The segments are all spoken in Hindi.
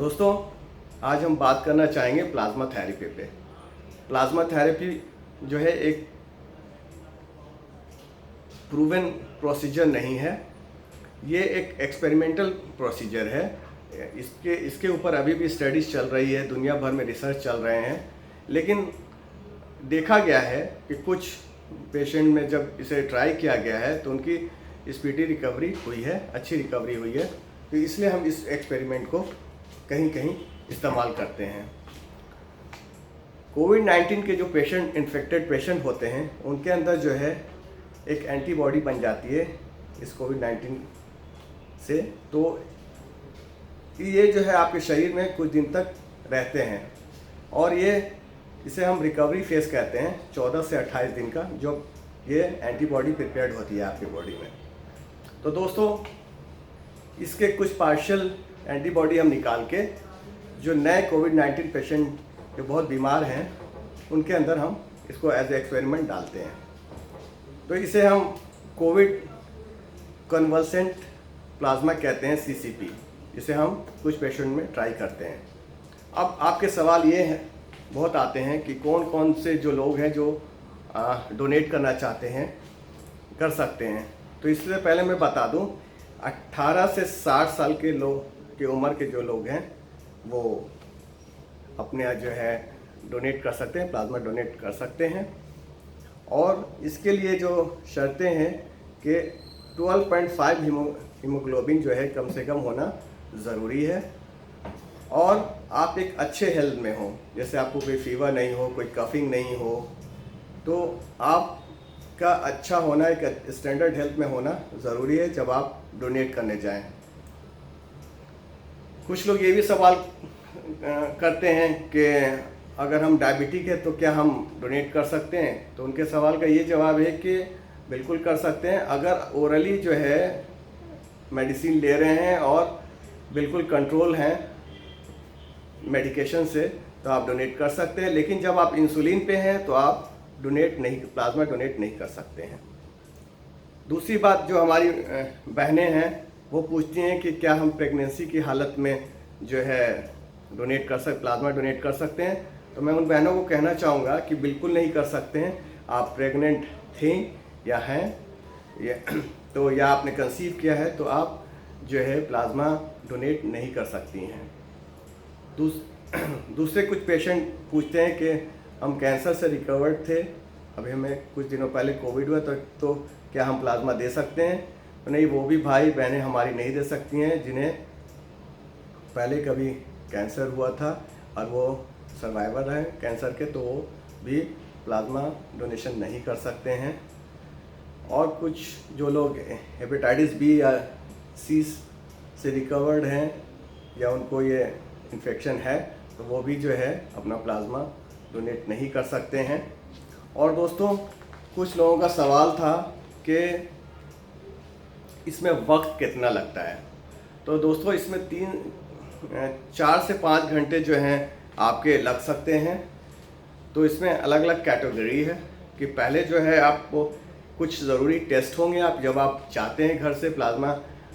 दोस्तों, आज हम बात करना चाहेंगे प्लाज्मा थेरेपी पे। प्लाज्मा थेरेपी जो है एक प्रूवन प्रोसीजर नहीं है, ये एक एक्सपेरिमेंटल प्रोसीजर है। इसके ऊपर अभी भी स्टडीज़ चल रही है, दुनिया भर में रिसर्च चल रहे हैं। लेकिन देखा गया है कि कुछ पेशेंट में जब इसे ट्राई किया गया है तो उनकी स्पीडी रिकवरी हुई है, अच्छी रिकवरी हुई है। तो इसलिए हम इस एक्सपेरिमेंट को कहीं कहीं इस्तेमाल करते हैं। कोविड-19 के जो इन्फेक्टेड पेशेंट होते हैं उनके अंदर जो है एक एंटीबॉडी बन जाती है इस कोविड-19 से। तो ये जो है आपके शरीर में कुछ दिन तक रहते हैं और इसे हम रिकवरी फेस कहते हैं, 14 से 28 दिन का, जो ये एंटीबॉडी प्रिपेयर्ड होती है आपकी बॉडी में। तो दोस्तों, इसके कुछ पार्शियल एंटीबॉडी हम निकाल के जो नए कोविड-19 पेशेंट जो बहुत बीमार हैं उनके अंदर हम इसको एज ए एक्सपेरिमेंट डालते हैं। तो इसे हम कोविड कन्वलसेंट प्लाज्मा कहते हैं, CCP। इसे हम कुछ पेशेंट में ट्राई करते हैं। अब आपके सवाल ये हैं, बहुत आते हैं कि कौन कौन से जो लोग हैं जो डोनेट करना चाहते हैं कर सकते हैं। तो इससे पहले मैं बता दूं, 18 से 60 साल के लोग की उम्र के जो लोग हैं वो अपने जो है डोनेट कर सकते हैं, प्लाज्मा डोनेट कर सकते हैं। और इसके लिए जो शर्तें हैं कि 12.5 हीमोग्लोबिन जो है कम से कम होना ज़रूरी है और आप एक अच्छे हेल्थ में हो, जैसे आपको कोई फीवर नहीं हो, कोई कफिंग नहीं हो, तो आपका अच्छा होना, एक स्टैंडर्ड हेल्थ में होना ज़रूरी है जब आप डोनेट करने जाएं। कुछ लोग ये भी सवाल करते हैं कि अगर हम डायबिटिक है तो क्या हम डोनेट कर सकते हैं। तो उनके सवाल का ये जवाब है कि बिल्कुल कर सकते हैं। अगर ओरली जो है मेडिसिन ले रहे हैं और बिल्कुल कंट्रोल हैं मेडिकेशन से, तो आप डोनेट कर सकते हैं। लेकिन जब आप इंसुलिन पे हैं तो आप प्लाज्मा डोनेट नहीं कर सकते हैं। दूसरी बात, जो हमारी बहनें हैं वो पूछती हैं कि क्या हम प्रेगनेंसी की हालत में जो है प्लाज्मा डोनेट कर सकते हैं। तो मैं उन बहनों को कहना चाहूँगा कि बिल्कुल नहीं कर सकते हैं। आप प्रेग्नेंट थी या हैं या आपने कंसीव किया है तो आप जो है प्लाज्मा डोनेट नहीं कर सकती हैं। दूसरे कुछ पेशेंट पूछते हैं कि हम कैंसर से रिकवर्ड थे, अभी हमें कुछ दिनों पहले कोविड हुआ तो क्या हम प्लाज्मा दे सकते हैं। तो नहीं, वो भी भाई बहनें हमारी नहीं दे सकती हैं जिन्हें पहले कभी कैंसर हुआ था और वो सर्वाइवर हैं कैंसर के, तो वो भी प्लाज्मा डोनेशन नहीं कर सकते हैं। और कुछ जो लोग हेपेटाइटिस बी या सी से रिकवर्ड हैं या उनको ये इन्फेक्शन है तो वो भी जो है अपना प्लाज्मा डोनेट नहीं कर सकते हैं। और दोस्तों, कुछ लोगों का सवाल था कि इसमें वक्त कितना लगता है। तो दोस्तों, इसमें 4 से 5 घंटे जो हैं आपके लग सकते हैं। तो इसमें अलग अलग कैटेगरी है कि पहले जो है आपको कुछ ज़रूरी टेस्ट होंगे। आप जब आप चाहते हैं घर से प्लाज्मा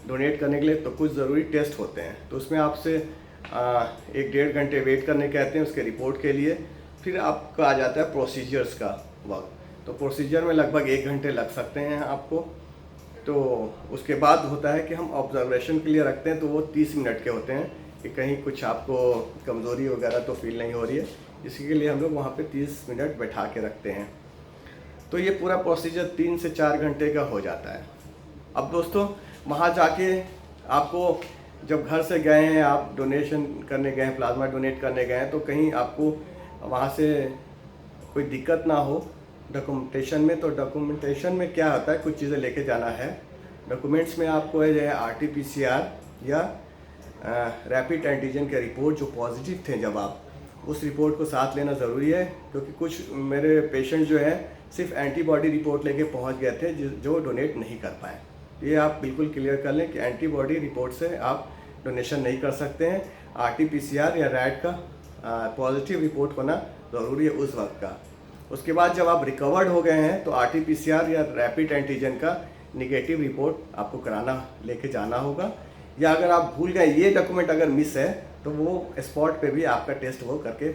डोनेट करने के लिए तो कुछ ज़रूरी टेस्ट होते हैं। तो उसमें आपसे 1-1.5 घंटे वेट करने कहते हैं उसके रिपोर्ट के लिए। फिर आपका आ जाता है प्रोसीजर्स का वक्त। तो प्रोसीजर में लगभग 1 घंटे लग सकते हैं आपको। तो उसके बाद होता है कि हम ऑब्जर्वेशन के लिए रखते हैं, तो वो 30 मिनट के होते हैं कि कहीं कुछ आपको कमज़ोरी वगैरह तो फील नहीं हो रही है। इसी के लिए हम लोग वहाँ पे 30 मिनट बैठा के रखते हैं। तो ये पूरा प्रोसीजर 3 से 4 घंटे का हो जाता है। अब दोस्तों, वहाँ जाके आपको जब घर से गए हैं, आप डोनेशन करने गए हैं, प्लाज्मा डोनेट करने गए हैं, तो कहीं आपको वहाँ से कोई दिक्कत ना हो डॉक्यूमेंटेशन में। तो डॉक्यूमेंटेशन में क्या होता है, कुछ चीज़ें लेके जाना है। डॉक्यूमेंट्स में आपको है RT-PCR या रैपिड एंटीजन के रिपोर्ट जो पॉजिटिव थे जब आप, उस रिपोर्ट को साथ लेना ज़रूरी है। क्योंकि कुछ मेरे पेशेंट जो है सिर्फ एंटीबॉडी रिपोर्ट लेके पहुंच गए थे जो डोनेट नहीं कर पाए। ये आप बिल्कुल क्लियर कर लें कि एंटीबॉडी रिपोर्ट से आप डोनेशन नहीं कर सकते हैं। RT-PCR या रैट का पॉजिटिव रिपोर्ट होना ज़रूरी है उस वक्त का। उसके बाद जब आप रिकवर्ड हो गए हैं तो RT-PCR या रैपिड एंटीजन का निगेटिव रिपोर्ट आपको कराना लेके जाना होगा। या अगर आप भूल गए, ये डॉक्यूमेंट अगर मिस है तो वो स्पॉट पे भी आपका टेस्ट वो करके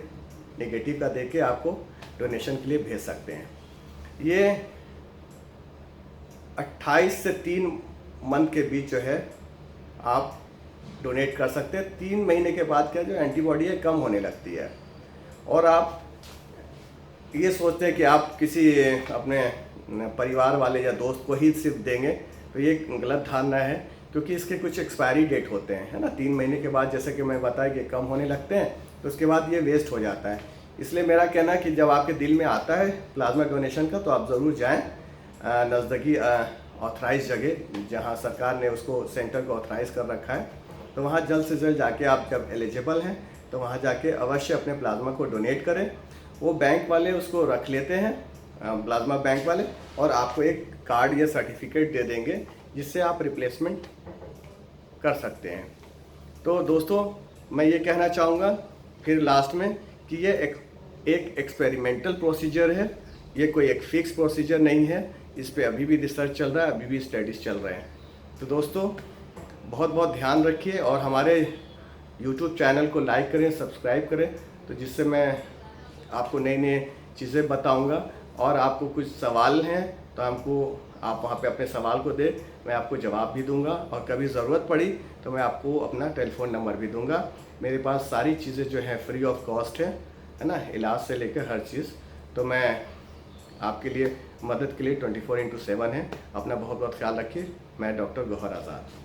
नेगेटिव का देख के आपको डोनेशन के लिए भेज सकते हैं। ये 28 से 3 मंथ के बीच जो है आप डोनेट कर सकते हैं। 3 महीने के बाद क्या जो एंटीबॉडी है कम होने लगती है। और आप ये सोचते हैं कि आप किसी अपने परिवार वाले या दोस्त को ही सिर्फ देंगे, तो ये गलत धारणा है, क्योंकि इसके कुछ एक्सपायरी डेट होते हैं, है ना। 3 महीने के बाद जैसे कि मैं बताया कि कम होने लगते हैं, तो उसके बाद ये वेस्ट हो जाता है। इसलिए मेरा कहना है कि जब आपके दिल में आता है प्लाज्मा डोनेशन का, तो आप ज़रूर जाएँ नज़दीकी ऑथराइज जगह जहाँ सरकार ने उसको सेंटर को ऑथराइज़ कर रखा है, तो वहाँ जल्द से जल्द जाके आप जब एलिजिबल हैं तो वहाँ जाके अवश्य अपने प्लाज्मा को डोनेट करें। वो बैंक वाले उसको रख लेते हैं, प्लाज्मा बैंक वाले, और आपको एक कार्ड या सर्टिफिकेट दे देंगे जिससे आप रिप्लेसमेंट कर सकते हैं। तो दोस्तों मैं ये कहना चाहूँगा फिर लास्ट में कि ये एक एक्सपेरिमेंटल प्रोसीजर है, ये कोई एक फिक्स प्रोसीजर नहीं है। इस पे अभी भी रिसर्च चल रहा है, अभी भी स्टडीज़ चल रहे हैं। तो दोस्तों बहुत बहुत ध्यान रखिए और हमारे YouTube चैनल को लाइक करें, सब्सक्राइब करें, तो जिससे मैं आपको नई नई चीज़ें बताऊंगा। और आपको कुछ सवाल हैं तो आप वहाँ पे अपने सवाल को दें, मैं आपको जवाब भी दूंगा, और कभी ज़रूरत पड़ी तो मैं आपको अपना टेलीफोन नंबर भी दूंगा। मेरे पास सारी चीज़ें जो हैं फ्री ऑफ कॉस्ट है ना, इलाज से लेकर हर चीज़। तो मैं आपके लिए मदद के लिए 24/7 है। अपना बहुत बहुत ख्याल रखिए। मैं डॉक्टर गौहर आज़ाद।